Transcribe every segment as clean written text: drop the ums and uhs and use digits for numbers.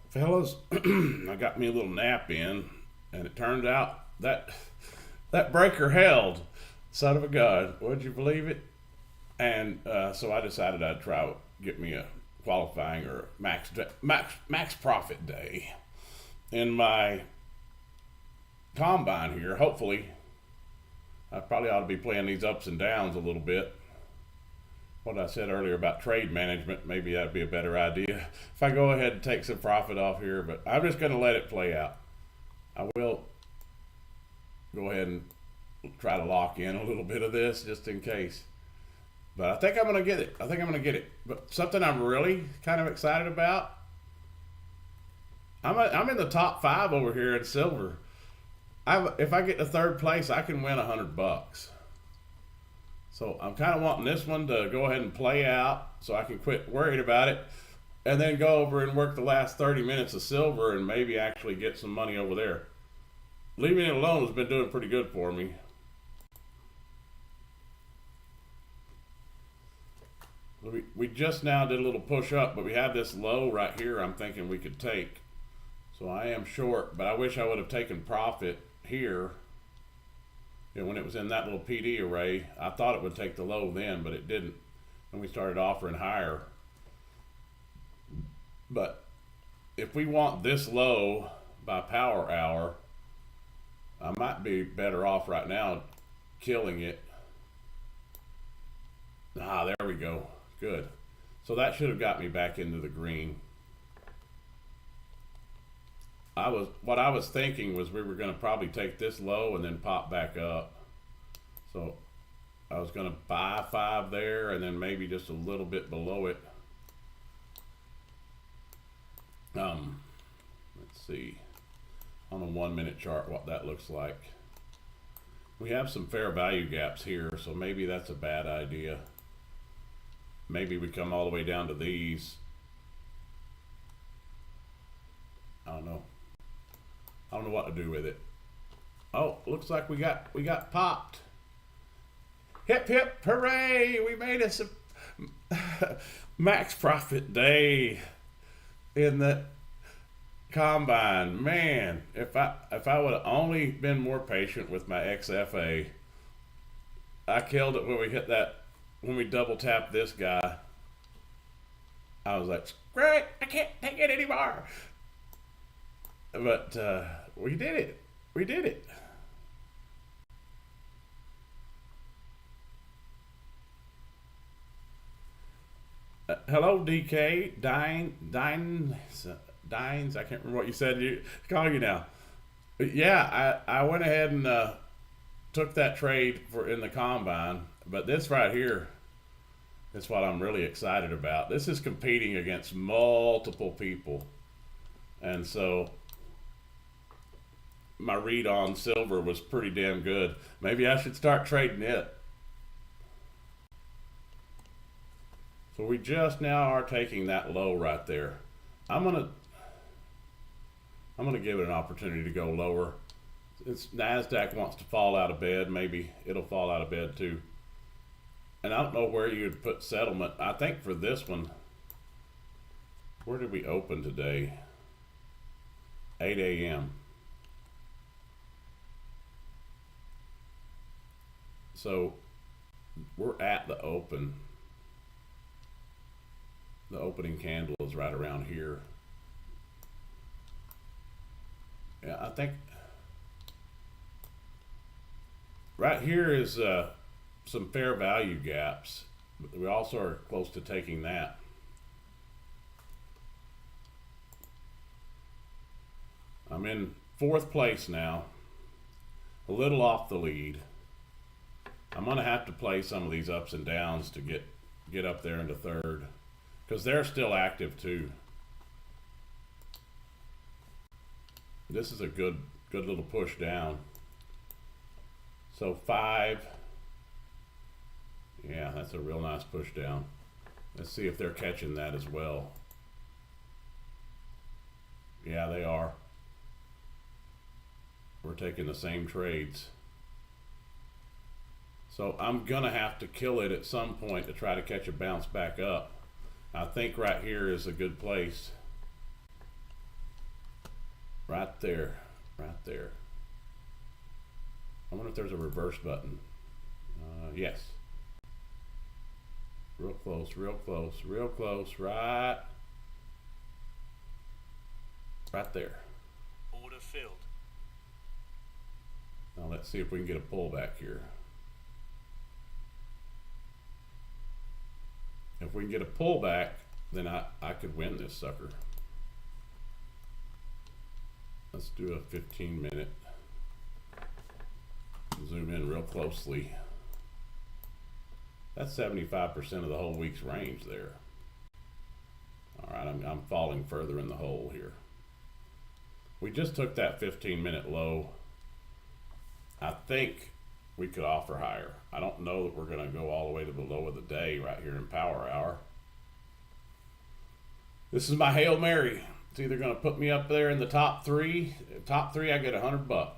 Fellas, I got me a little nap in, and it turned out that breaker held. Son of a gun, would you believe it? And so I decided I'd try get me a qualifying or max profit day in my combine here. Hopefully, I probably ought to be playing these ups and downs a little bit. What I said earlier about trade management, maybe that'd be a better idea if I go ahead and take some profit off here, but I'm just going to let it play out. I will go ahead and try to lock in a little bit of this just in case. But I think I'm going to get it. I think I'm going to get it. But something I'm really kind of excited about, I'm in the top 5 over here in silver. If I get to third place, I can win $100. So I'm kind of wanting this one to go ahead and play out so I can quit worrying about it and then go over and work the last 30 minutes of silver and maybe actually get some money over there. Leaving it alone has been doing pretty good for me. We just now did a little push up, but we have this low right here I'm thinking we could take. So I am short, but I wish I would have taken profit here. You know, when it was in that little PD array, I thought it would take the low then, but it didn't. And we started offering higher. But if we want this low by power hour, I might be better off right now killing it. Ah, there we go. Good. So that should have got me back into the green. What I was thinking was we were going to probably take this low and then pop back up. So I was going to buy 5 there and then maybe just a little bit below it. Let's see on a 1-minute chart what that looks like. We have some fair value gaps here, so maybe that's a bad idea. Maybe we come all the way down to these. I don't know. I don't know what to do with it. Oh, looks like we got popped. Hip hip hooray! We made us a max profit day in the combine. Man, if I would have only been more patient with my XFA, I killed it when we hit that. When we double tapped this guy, I was like, great, I can't take it anymore. But we did it. We did it. Hello, DK. Dines. I can't remember what you said. You call you now. Yeah, I went ahead and took that trade for in the combine. But this right here is what I'm really excited about. This is competing against multiple people. And so my read on silver was pretty damn good. Maybe I should start trading it. So we just now are taking that low right there. I'm gonna give it an opportunity to go lower. Since NASDAQ wants to fall out of bed, maybe it'll fall out of bed too. And I don't know where you'd put settlement. I think for this one, where did we open today? 8 a.m. So we're at the open. The opening candle is right around here. Yeah, I think right here is some fair value gaps. We also are close to taking that. I'm in 4th place now, a little off the lead. I'm gonna have to play some of these ups and downs to get up there into 3rd, because they're still active too. This is a good little push down. So 5. Yeah, that's a real nice push down. Let's see if they're catching that as well. Yeah, they are. We're taking the same trades. So I'm gonna have to kill it at some point to try to catch a bounce back up. I think right here is a good place. Right there. Right there. I wonder if there's a reverse button. Yes. Real close, real close, real close. Right there. Order filled. Now let's see if we can get a pullback here. If we can get a pullback, then I could win this sucker. Let's do a 15-minute. Zoom in real closely. That's 75% of the whole week's range there. All right, I'm falling further in the hole here. We just took that 15-minute low. I think we could offer higher. I don't know that we're going to go all the way to the low of the day right here in Power Hour. This is my Hail Mary. It's either going to put me up there in the top three. Top three, I get $100.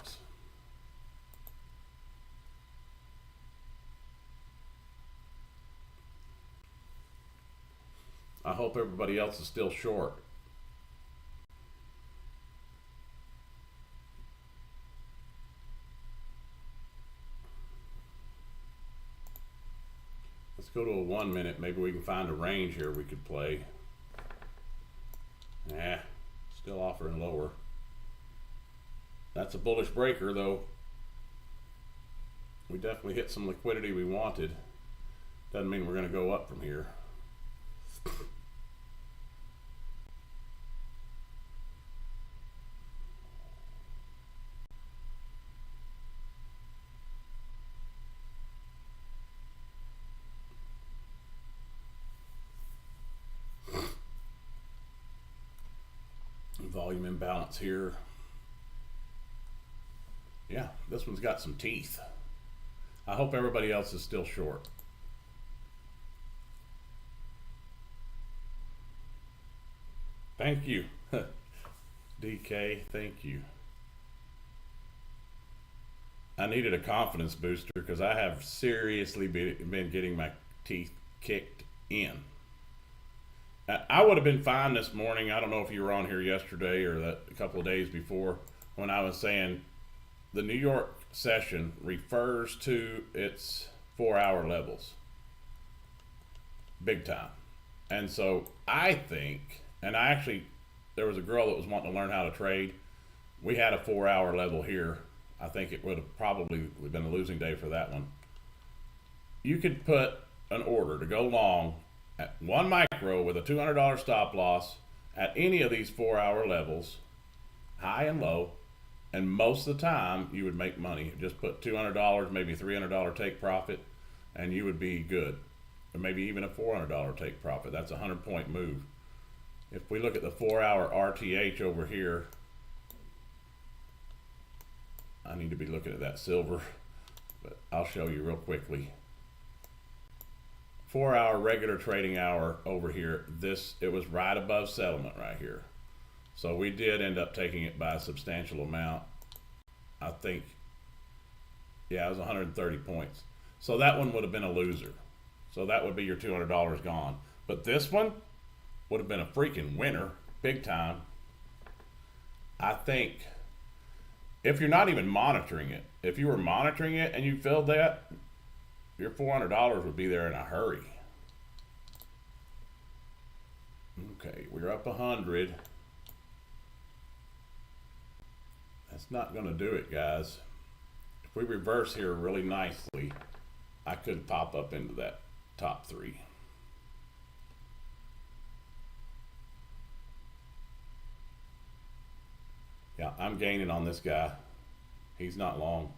I hope everybody else is still short. Let's go to a 1 minute. Maybe we can find a range here we could play. Still offering lower. That's a bullish breaker though. We definitely hit some liquidity we wanted. Doesn't mean we're going to go up from here. Volume imbalance here. Yeah, this one's got some teeth. I hope everybody else is still short. Thank you. DK, thank you. I needed a confidence booster because I have seriously been getting my teeth kicked in. I would have been fine this morning. I don't know if you were on here yesterday or a couple of days before when I was saying the New York session refers to its 4-hour levels. Big time. And so I think, and there was a girl that was wanting to learn how to trade. We had a 4-hour level here. I think it would have probably been a losing day for that one. You could put an order to go long at 1 micro with a $200 stop loss at any of these 4-hour levels, high and low, and most of the time you would make money. Just put $200, maybe $300 take profit, and you would be good. Or maybe even a $400 take profit. That's a 100-point move. If we look at the 4-hour RTH over here, I need to be looking at that silver, but I'll show you real quickly. 4-hour regular trading hour over here, it was right above settlement right here. So we did end up taking it by a substantial amount. I think, yeah, it was 130 points. So that one would have been a loser. So that would be your $200 gone. But this one would have been a freaking winner, big time. I think if you're not even monitoring it, if you were monitoring it and you filled that, your $400 would be there in a hurry. Okay, we're up 100. That's not going to do it, guys. If we reverse here really nicely, I could pop up into that top three. Yeah, I'm gaining on this guy. He's not long.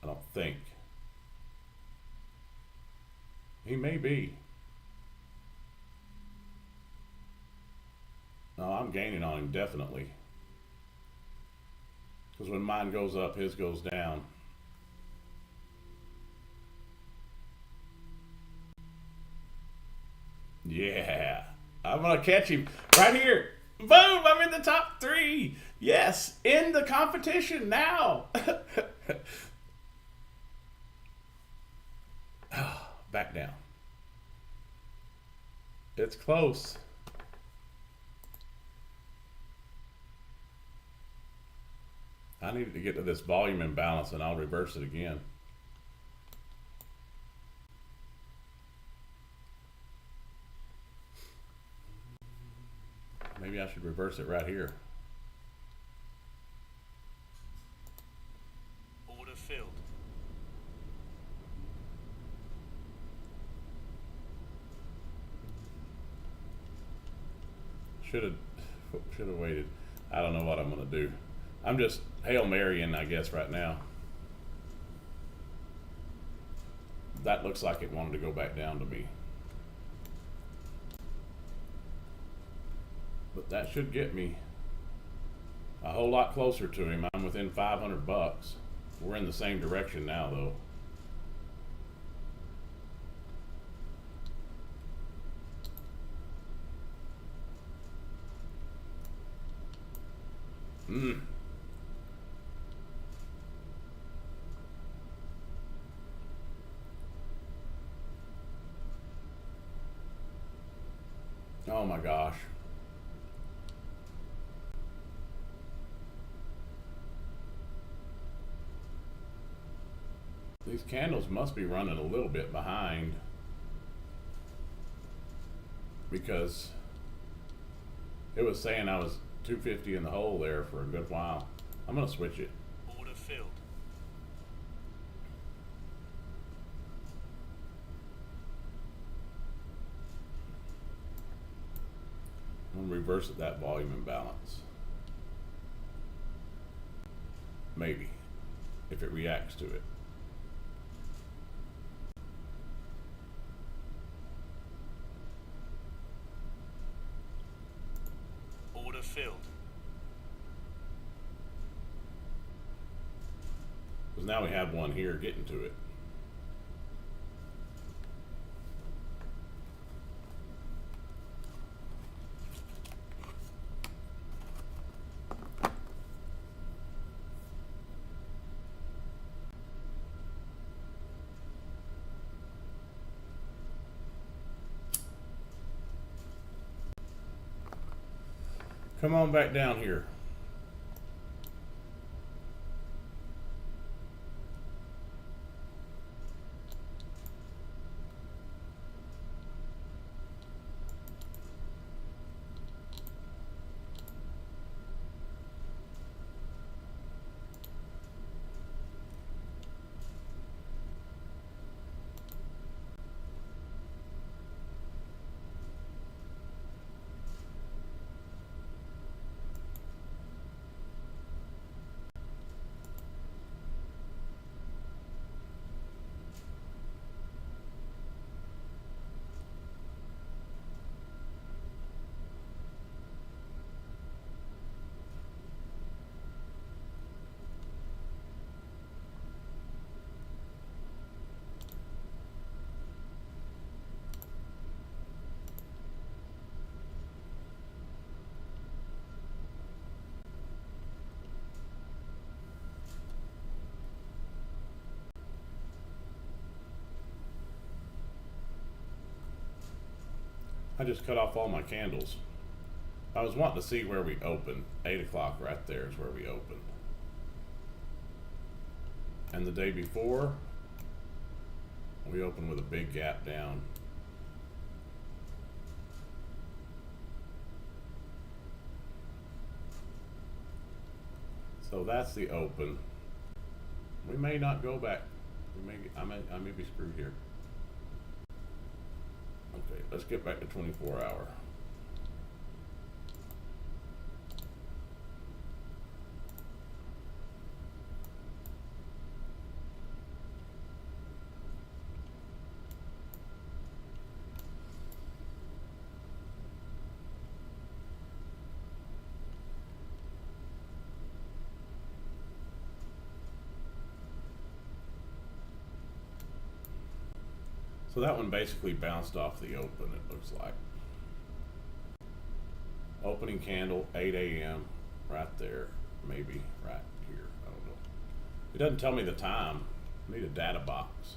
I don't think. He may be. No, I'm gaining on him definitely. Because when mine goes up, his goes down. Yeah, I'm gonna catch him right here. Boom, I'm in the top three. Yes, in the competition now. Back down. It's close. I needed to get to this volume imbalance and I'll reverse it again. Maybe I should reverse it right here. Order filled. Should have waited. I don't know what I'm gonna do. I'm just Hail Marying, I guess, right now. That looks like it wanted to go back down to me. But that should get me a whole lot closer to him. I'm within 500 bucks. We're in the same direction now, though. Oh my gosh. These candles must be running a little bit behind because it was saying I was 250 in the hole there for a good while. I'm gonna switch it. Order filled. I'm gonna reverse that volume imbalance. Maybe, if it reacts to it. Order filled. Because now we have one here getting to it. Come on back down here. I just cut off all my candles. I was wanting to see where we opened. 8 o'clock right there is where we opened. And the day before, we opened with a big gap down. So that's the open. We may not go back. I may be screwed here. Okay, let's get back to 24 hour. So that one basically bounced off the open, it looks like. Opening candle, 8 a.m. right there, maybe right here, I don't know. It doesn't tell me the time. I need a data box.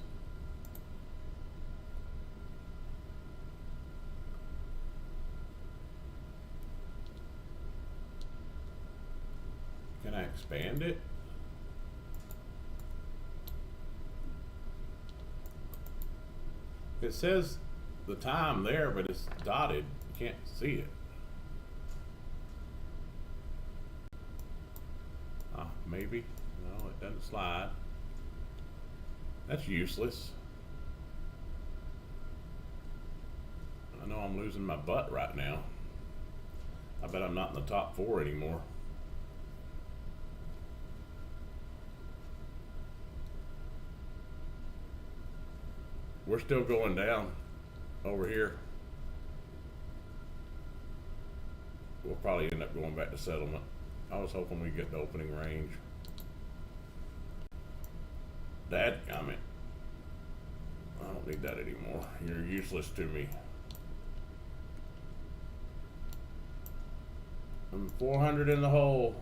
Can I expand it? It says the time there, but it's dotted. You can't see it. Maybe. No, it doesn't slide. That's useless. I know I'm losing my butt right now. I bet I'm not in the top 4 anymore. We're still going down over here. We'll probably end up going back to settlement. I was hoping we'd get the opening range. Dadgummit. I don't need that anymore. You're useless to me. I'm 400 in the hole.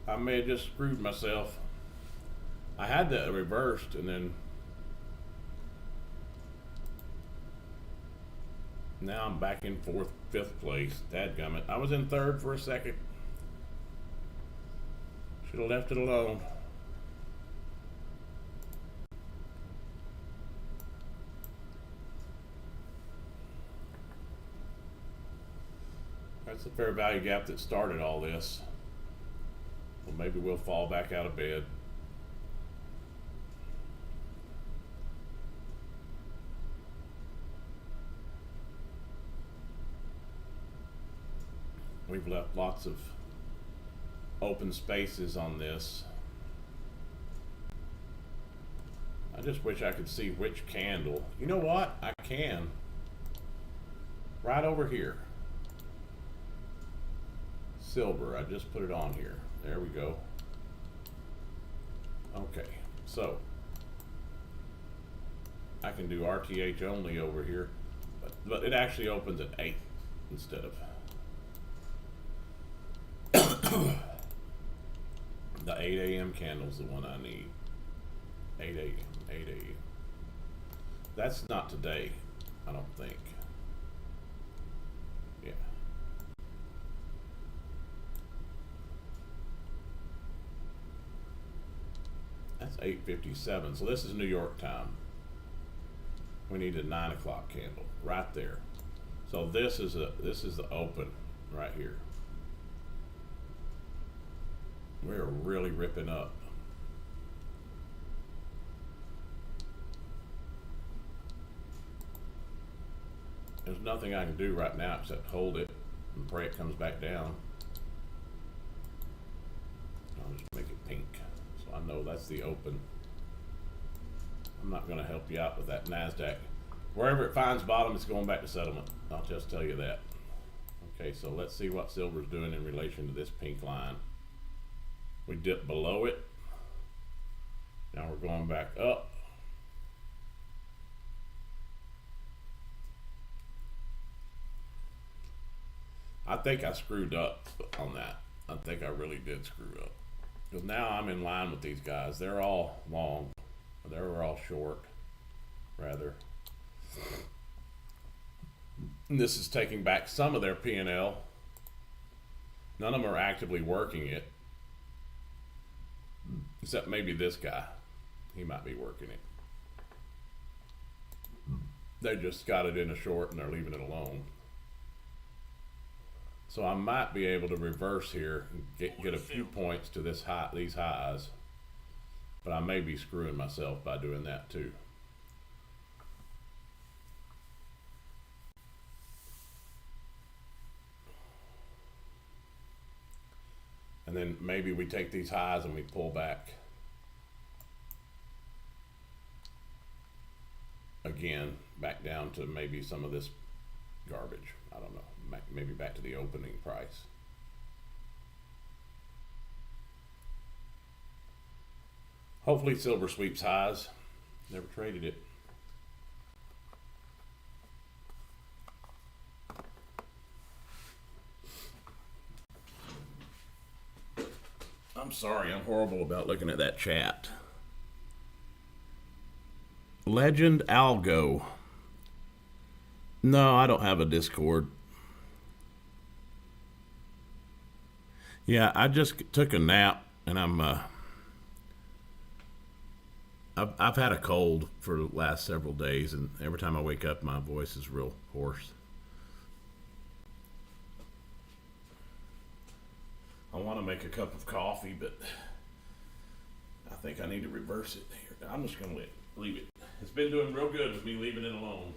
I may have just screwed myself. I had that reversed and then now I'm back in 4th, 5th place. Dadgummit. I was in 3rd for a second. Should have left it alone. That's the fair value gap that started all this. Well, maybe we'll fall back out of bed. We've left lots of open spaces on this. I just wish I could see which candle. You know what? I can. Right over here. Silver. I just put it on here. There we go. Okay, so I can do RTH only over here, but it actually opens at 8 instead of the 8 a.m. candle's the one I need. 8 a.m. 8 a.m. That's not today, I don't think. Yeah. That's 8:57. So this is New York time. We need a 9 o'clock candle right there. So this is the open right here. We're really ripping up. There's nothing I can do right now except hold it and pray it comes back down. I'll just make it pink so I know that's the open. I'm not going to help you out with that NASDAQ. Wherever it finds bottom, it's going back to settlement. I'll just tell you that. Okay, so let's see what silver's doing in relation to this pink line. We dipped below it. Now we're going back up. I think I screwed up on that. I think I really did screw up. Because now I'm in line with these guys. They're all long. They're all short, rather. And this is taking back some of their P&L. None of them are actively working it. Except maybe this guy. He might be working it. They just got it in a short and they're leaving it alone. So I might be able to reverse here and get a few points to this high, these highs. But I may be screwing myself by doing that too. And then maybe we take these highs and we pull back again, back down to maybe some of this garbage. I don't know, maybe back to the opening price. Hopefully silver sweeps highs. Never traded it. I'm sorry, I'm horrible about looking at that chat. Legend Algo. No, I don't have a Discord. Yeah, I just took a nap and I've had a cold for the last several days, and every time I wake up, my voice is real hoarse. I want to make a cup of coffee, but I think I need to reverse it here. I'm just gonna leave it. It's been doing real good with me leaving it alone.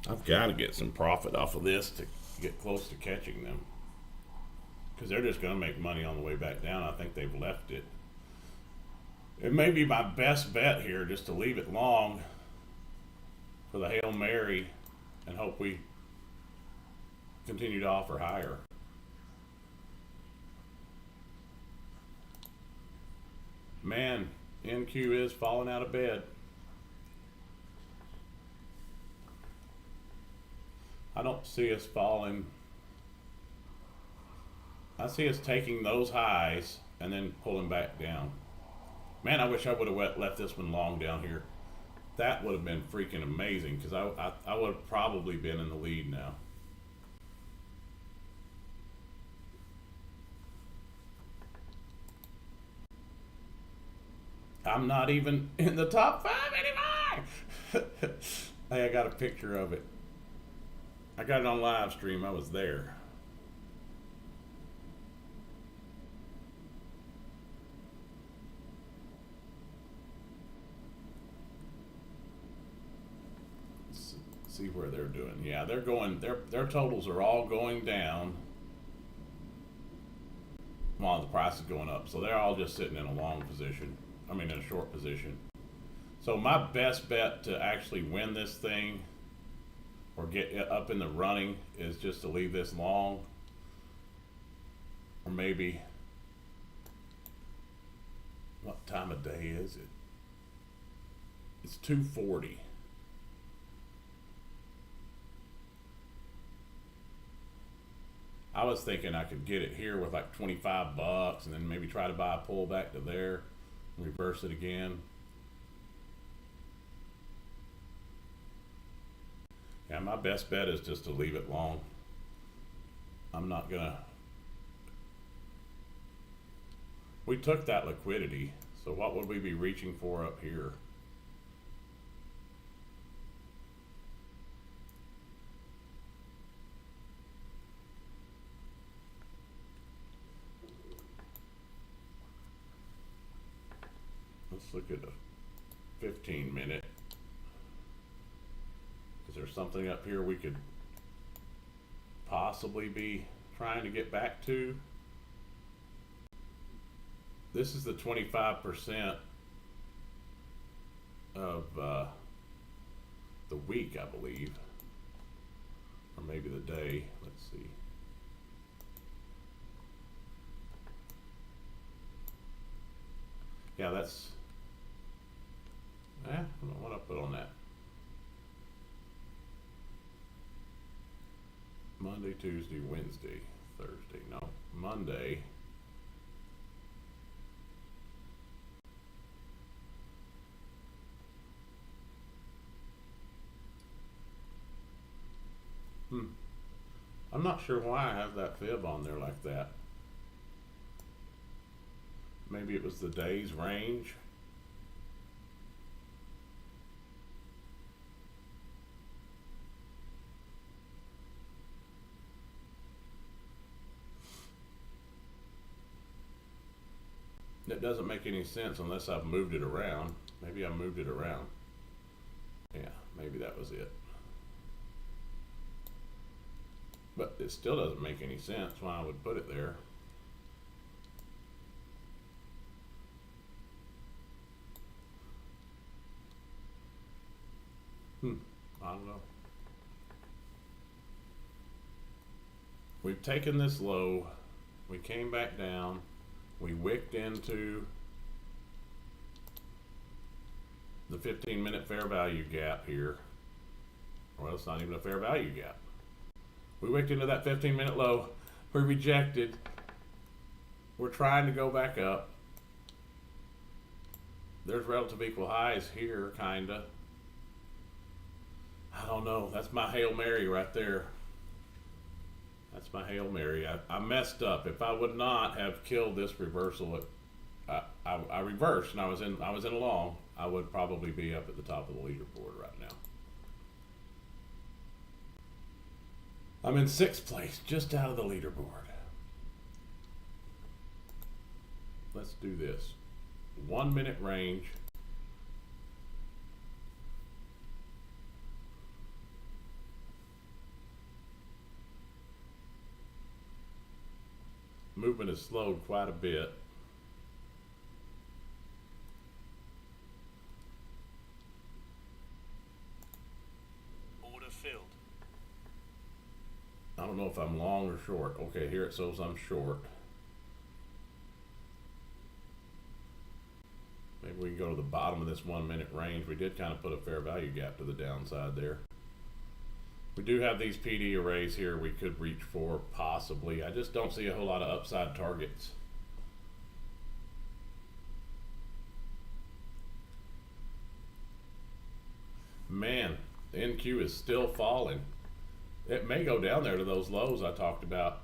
I've got to get some profit off of this to get close to catching them, because they're just going to make money on the way back down. I think they've left it. It may be my best bet here, just to leave it long for the Hail Mary and hope we continue to offer higher. Man, NQ is falling out of bed. I don't see us falling. I see us taking those highs and then pulling back down. Man, I wish I would have left this one long down here. That would have been freaking amazing, because I would have probably been in the lead now. I'm not even in the top 5 anymore. Hey, I got a picture of it. I got it on live stream. I was there. Let's see where they're doing. Yeah, they're going. Their totals are all going down while the price is going up. So they're all just sitting in a long position. I mean, in a short position. So my best bet to actually win this thing or get it up in the running is just to leave this long, or maybe, what time of day is it? It's 2:40. I was thinking I could get it here with like 25 bucks and then maybe try to buy a pullback to there and reverse it again. Yeah, my best bet is just to leave it long. I'm not gonna. We took that liquidity, so what would we be reaching for up here? Let's look at a 15-minute. Is there something up here we could possibly be trying to get back to? This is the 25% of the week, I believe, or maybe the day. Let's see. Yeah, that's. I don't want to put on that. Monday, Tuesday, Wednesday, Thursday. No, Monday. I'm not sure why I have that fib on there like that. maybe it was the day's range. It doesn't make any sense unless I've moved it around. Maybe I moved it around. Yeah, maybe that was it. But it still doesn't make any sense why I would put it there. I don't know. We've taken this low, we came back down, we wicked into the 15-minute fair value gap here. Well, it's not even a fair value gap. We wicked into that 15-minute low, we rejected, we're trying to go back up. There's relative equal highs here, kinda. I don't know, that's my Hail Mary right there. That's my Hail Mary. I messed up. If I would not have killed this reversal, I reversed and I was in a long, I would probably be up at the top of the leaderboard right now. I'm in 6th place, just out of the leaderboard. Let's do this. 1 minute range. Movement has slowed quite a bit. Order filled. I don't know if I'm long or short. Okay, here it shows I'm short. Maybe we can go to the bottom of this 1 minute range. We did kind of put a fair value gap to the downside there. We do have these PD arrays here we could reach for, possibly. I just don't see a whole lot of upside targets. Man, the NQ is still falling. It may go down there to those lows I talked about.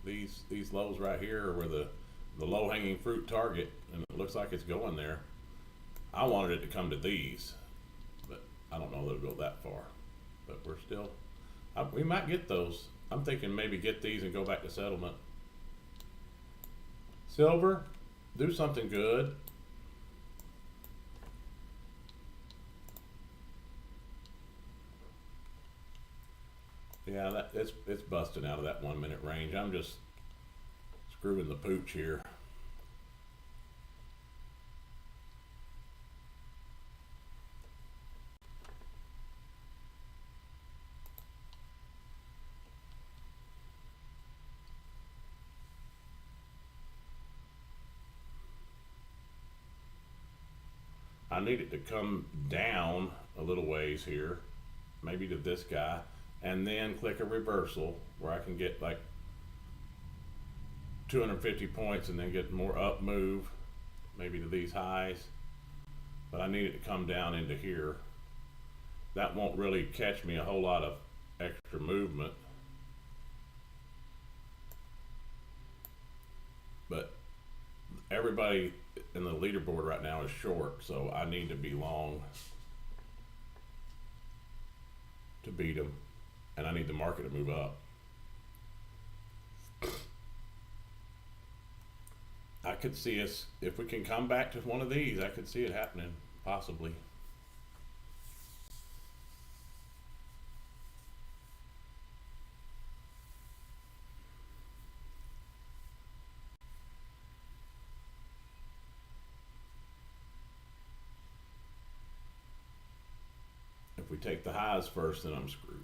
These lows right here are where the low-hanging fruit target, and it looks like it's going there. I wanted it to come to these, but I don't know that it'll go that far. But we're still, we might get those. I'm thinking maybe get these and go back to settlement. Silver, do something good. Yeah, it's busting out of that 1 minute range. I'm just screwing the pooch here. I need it to come down a little ways here, maybe to this guy, and then click a reversal where I can get like 250 points and then get more up move, maybe to these highs. But I need it to come down into here. That won't really catch me a whole lot of extra movement. But everybody in the leaderboard right now is short, so I need to be long to beat them, and I need the market to move up. I could see us, if we can come back to one of these, I could see it happening, possibly. If we take the highs first, then I'm screwed.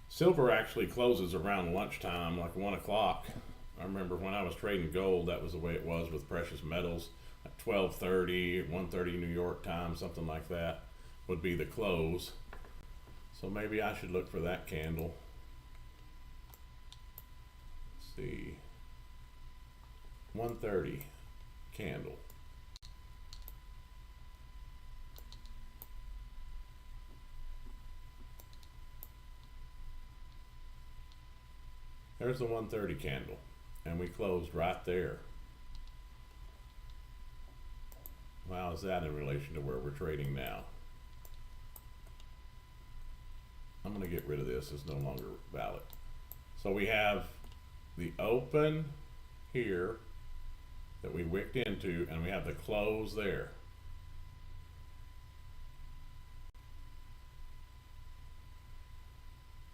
Silver actually closes around lunchtime, like 1 o'clock. I remember when I was trading gold, that was the way it was with precious metals. At 12:30, 1:30 New York time, something like that would be the close. So maybe I should look for that candle. Let's see. 1:30 candle. There's the 130 candle, and we closed right there. How is that in relation to where we're trading now? I'm going to get rid of this. It's no longer valid. So we have the open here that we wicked into, and we have the close there.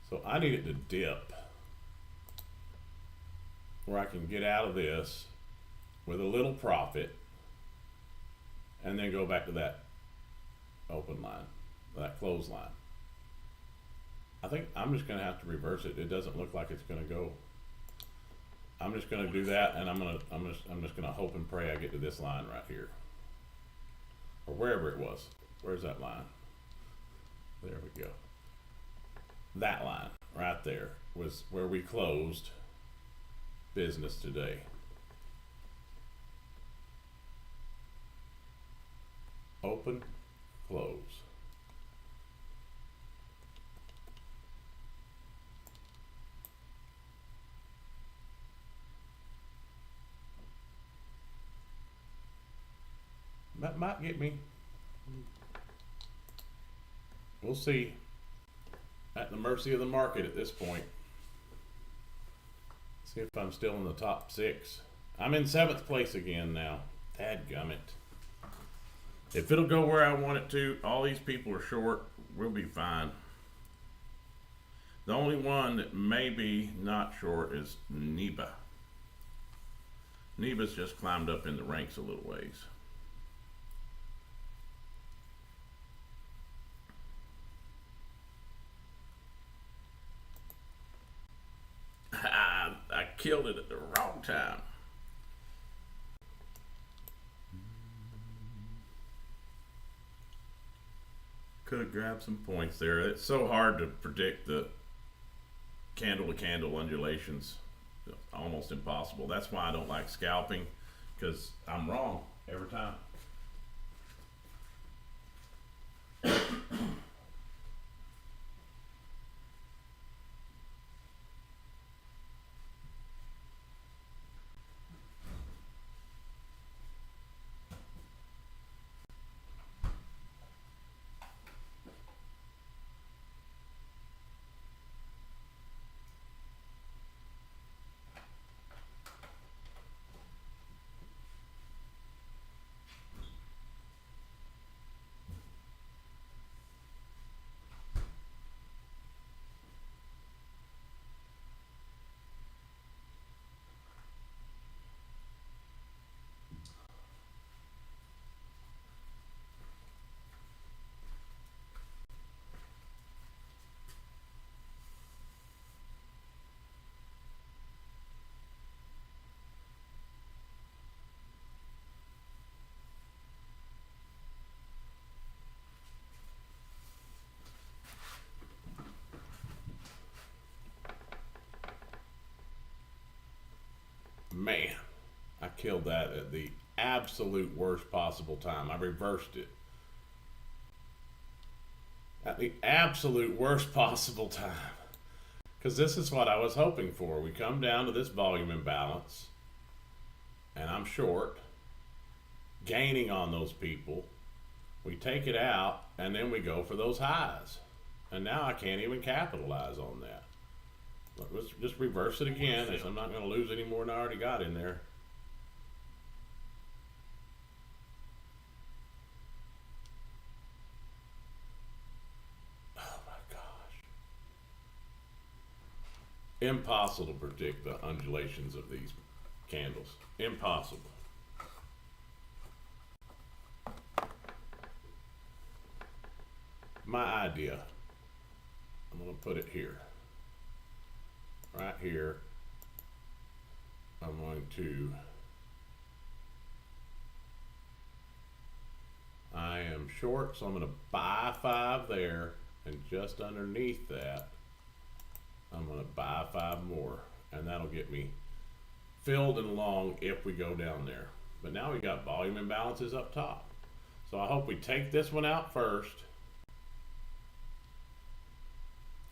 So I need it to dip where I can get out of this with a little profit and then go back to that open line, that close line. I think I'm just going to have to reverse it. It doesn't look like it's going to go. I'm just going to do that, and I'm just going to hope and pray I get to this line right here, or wherever it was. Where's that line? There we go. That line right there was where we closed business today. Open, close. That might get me. We'll see. At the mercy of the market at this point. See if I'm still in the top 6. I'm in 7th place again now. Dadgummit. If it'll go where I want it to, all these people are short, we'll be fine. The only one that may be not short is NEBA. NEBA's just climbed up in the ranks a little ways. I killed it at the wrong time. Could have grabbed some points there. It's so hard to predict the candle to candle undulations. It's almost impossible. That's why I don't like scalping, because I'm wrong every time. Man, I killed that at the absolute worst possible time. I reversed it. At the absolute worst possible time. Because this is what I was hoping for. We come down to this volume imbalance, and I'm short, gaining on those people. We take it out, and then we go for those highs. And now I can't even capitalize on that. Let's just reverse it again, as I'm not going to lose any more than I already got in there. Oh my gosh. Impossible to predict the undulations of these candles. Impossible. My idea, I'm going to put it here. Right here, I'm going to, I am short, so I'm going to buy 5 there, and just underneath that, I'm going to buy 5 more, and that'll get me filled and long if we go down there. But now we got volume imbalances up top. So I hope we take this one out first,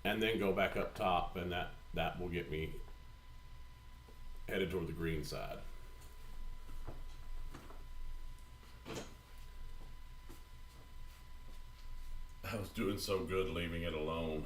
and then go back up top, and that will get me headed toward the green side. I was doing so good leaving it alone.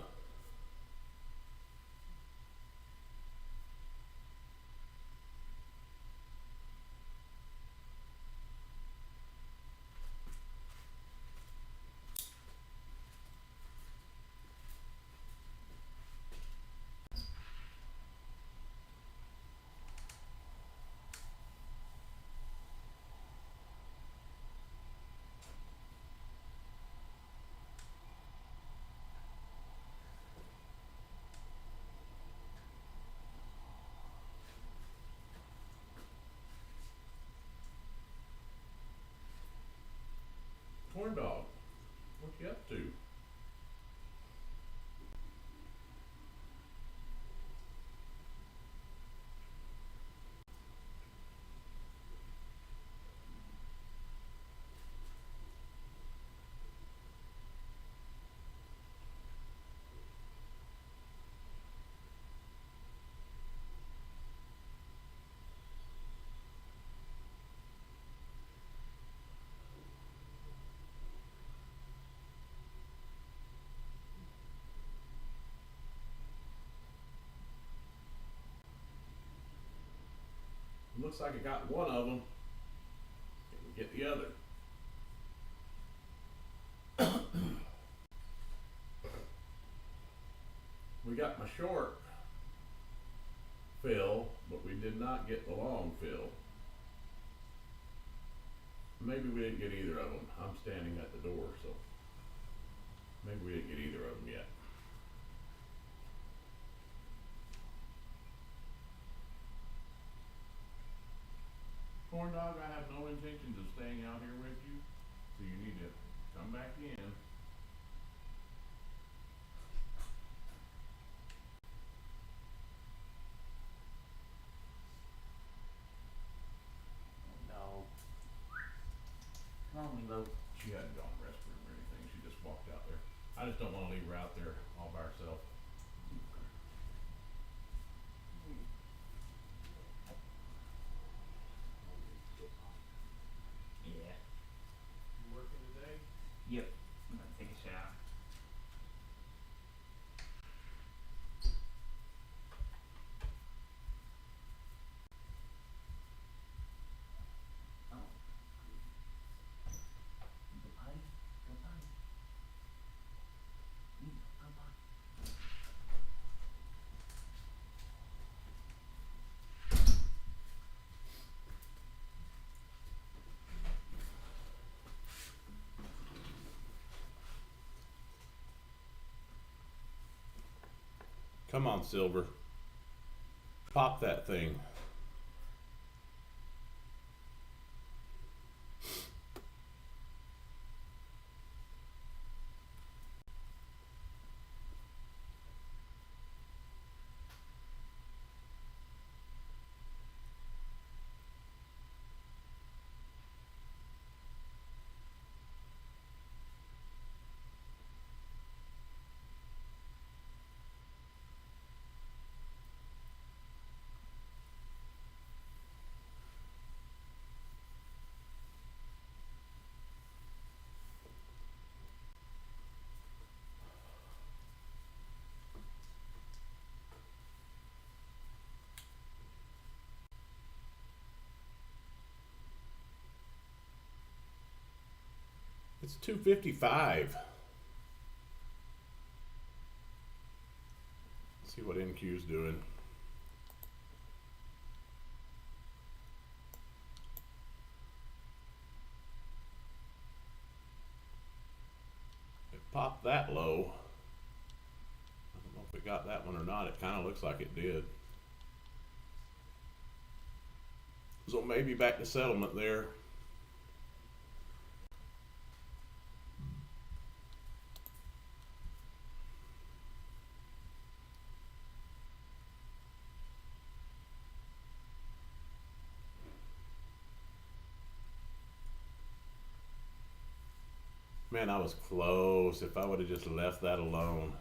Corn dog, what you up to? Looks like I got one of them. Can get the other. We got my short fill, but we did not get the long fill. Maybe we didn't get either of them. I'm standing at the door, so maybe we didn't get either of them yet. Corn dog, I have no intentions of staying out here with you, so you need to come back in. No. Come on, Lilo. She hadn't gone to the restroom or anything, she just walked out there. I just don't wanna leave her out there all by herself. Yeah. You working today? Yep. I'm gonna take a shower. Oh. Go potty. Go potty. Go potty. Come on, Silver. Pop that thing. It's 2:55. See what NQ's doing. It popped that low. I don't know if it got that one or not. It kind of looks like it did. So maybe back to settlement there. Man, I was close. If I would have just left that alone,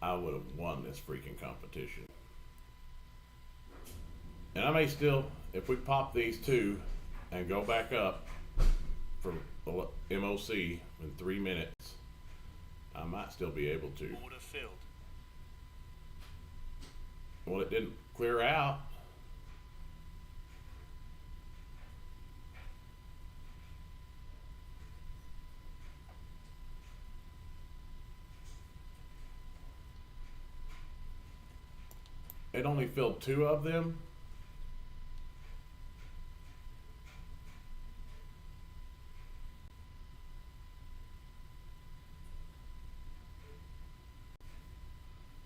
I would have won this freaking competition. And I may still, if we pop these two and go back up for MOC in 3 minutes, I might still be able to. Order filled. Well, it didn't clear out. It only filled 2 of them.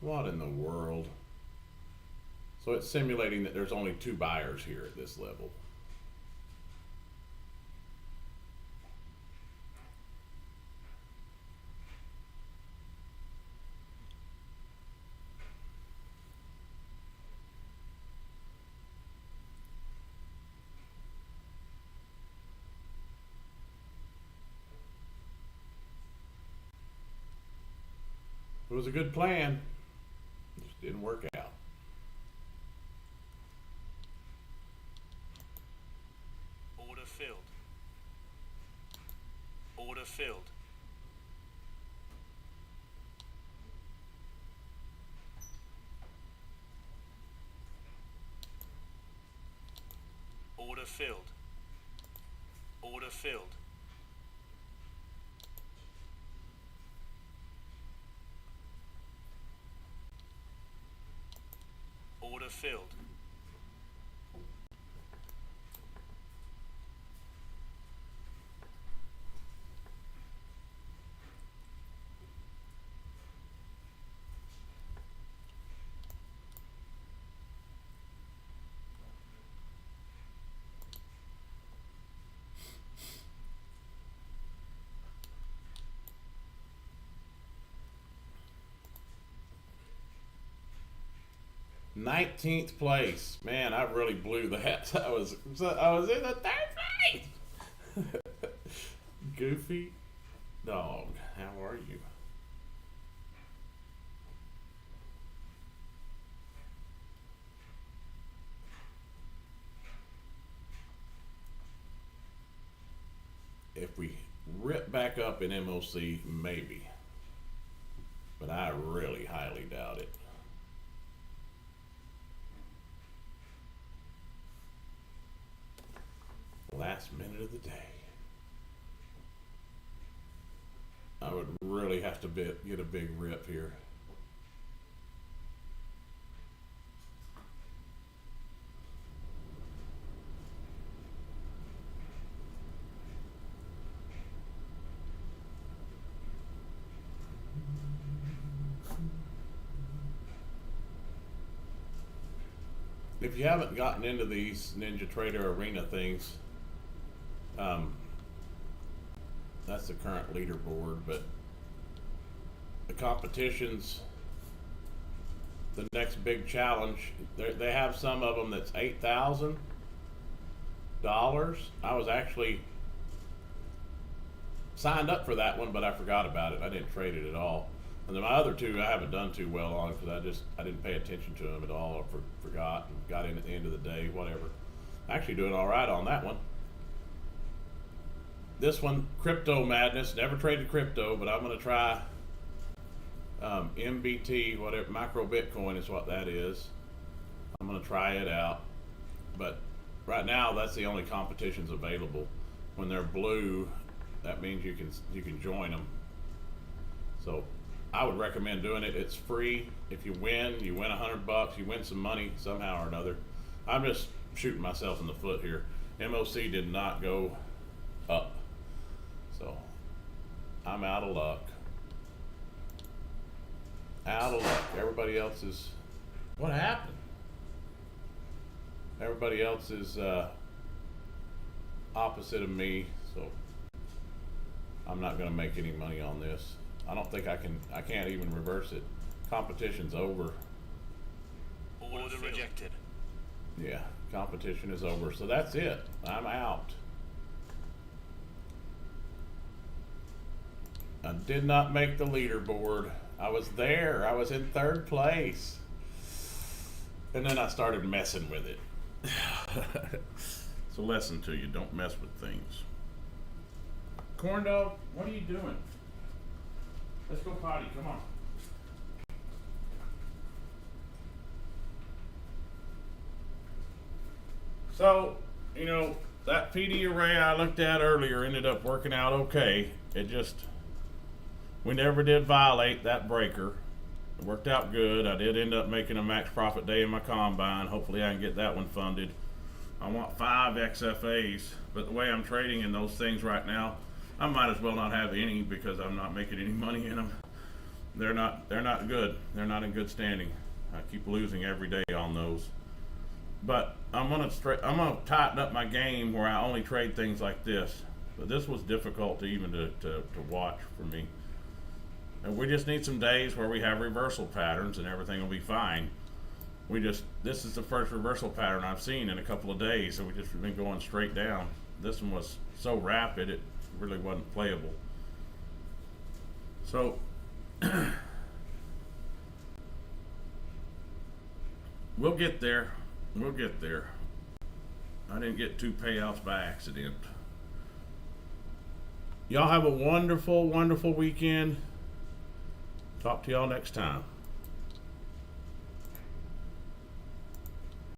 What in the world? So it's simulating that there's only 2 buyers here at this level. It was a good plan. It just didn't work out. Order filled. Order filled. Order filled. Order filled. Order filled. Nineteenth place. Man, I really blew that. I was in the 3rd place. Goofy dog, how are you? If we rip back up in MOC, maybe. But I really highly doubt it. Last minute of the day. I would really have to get a big rip here. If you haven't gotten into these Ninja Trader Arena things, that's the current leaderboard, but the competitions, the next big challenge, they have some of them that's $8,000. I was actually signed up for that one, but I forgot about it. I didn't trade it at all. And then my other 2 I haven't done too well on because I didn't pay attention to them at all, or forgot and got in at the end of the day, whatever. Actually doing all right on that one. This one, Crypto Madness. Never traded crypto, but I'm going to try MBT, whatever, micro Bitcoin is what that is. I'm going to try it out. But right now, that's the only competitions available. When they're blue, that means you can join them. So I would recommend doing it. It's free. If you win $100. You win some money somehow or another. I'm just shooting myself in the foot here. MOC did not go up. So I'm out of luck. Out of luck. Everybody else is, what happened? Everybody else is opposite of me, so I'm not gonna make any money on this. I don't think I can't even reverse it. Competition's over. Order rejected. Yeah, competition is over. So that's it. I'm out. I did not make the leaderboard. I was there. I was in 3rd place. And then I started messing with it. It's a lesson to you. Don't mess with things. Corn dog, what are you doing? Let's go potty. Come on. So, you know, that PD array I looked at earlier ended up working out okay. It just, we never did violate that breaker. It worked out good. I did end up making a max profit day in my combine. Hopefully I can get that one funded. I want 5 XFAs, but the way I'm trading in those things right now, I might as well not have any because I'm not making any money in them. They're not good. They're not in good standing. I keep losing every day on those. But I'm gonna tighten up my game where I only trade things like this. But this was difficult to even to watch for me. And we just need some days where we have reversal patterns and everything will be fine. This is the first reversal pattern I've seen in a couple of days, so we just been going straight down. This one was so rapid it really wasn't playable. So we'll get there. We'll get there. I didn't get 2 payouts by accident. Y'all have a wonderful, wonderful weekend. Talk to y'all next time.